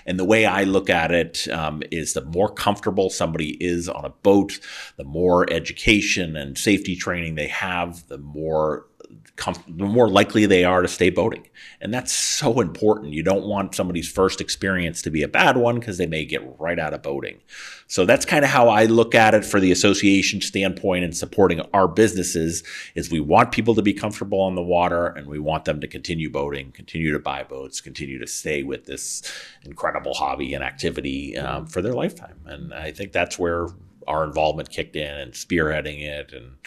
And the way I look at it is the more comfortable somebody is on a boat, the more education and safety training they have, the more likely they are to stay boating. And that's so important. You don't want somebody's first experience to be a bad one because they may get right out of boating. So that's kind of how I look at it for the association standpoint and supporting our businesses is we want people to be comfortable on the water and we want them to continue boating, continue to buy boats, continue to stay with this incredible hobby and activity for their lifetime. And I think that's where our involvement kicked in and spearheading it and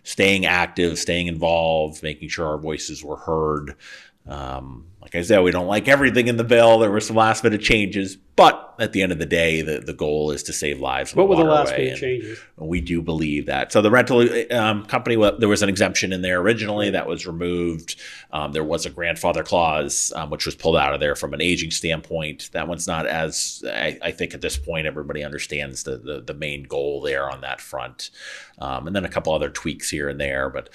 staying active, staying involved, making sure our voices were heard. Like I said, we don't like everything in the bill. There were some last minute changes, but at the end of the day, the goal is to save lives. What were the last minute changes? We do believe that. So the rental company, there was an exemption in there originally that was removed. There was a grandfather clause, which was pulled out of there from an aging standpoint. That one's not as, I think at this point, everybody understands the main goal there on that front. And then a couple other tweaks here and there, but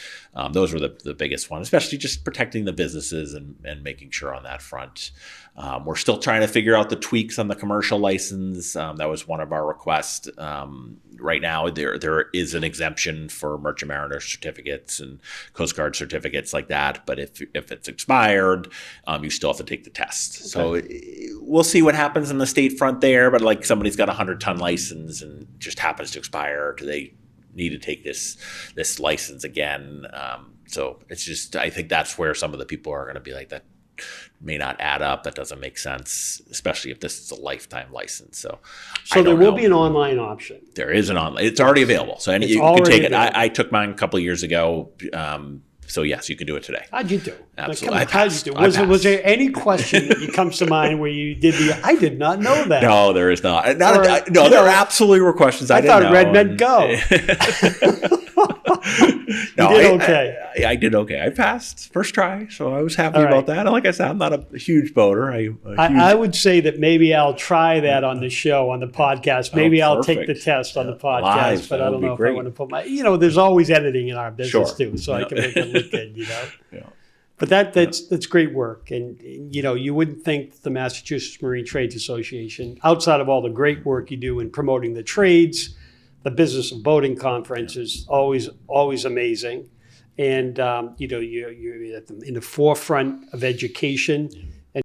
those were the biggest ones, especially just protecting the businesses and making sure on that front. We're still trying to figure out the tweaks on the commercial license. That was one of our requests. Right now, there is an exemption for merchant mariner certificates and Coast Guard certificates like that. But if it's expired, you still have to take the test. Okay. So we'll see what happens in the state front there. But like somebody's got a 100-ton license and just happens to expire, do they need to take this license again? So it's just, I think that's where some of the people are going to be like, that may not add up. That doesn't make sense, especially if this is a lifetime license. So there will be an online option. There is an online. It's already available. So you can take it. I took mine a couple of years ago. So yes, you can do it today. How'd you do? Absolutely. How'd you do? Was there any question that comes to mind where you did I did not know that? No, there is not. There absolutely were questions I didn't know. I thought red meant go. No, you did okay. I did okay. I passed first try, so I was happy about that. And like I said, I'm not a huge boater. I would say that maybe I'll try that on the show, on the podcast. Maybe I'll take the test on the podcast, live, but I don't know if I want to put my, there's always editing in our business too, so I can make it look good, Yeah. But that's great work. And, you wouldn't think the Massachusetts Marine Trades Association, outside of all the great work you do in promoting the trades, the Business of Boating Conference is always amazing. And, you're in the forefront of education.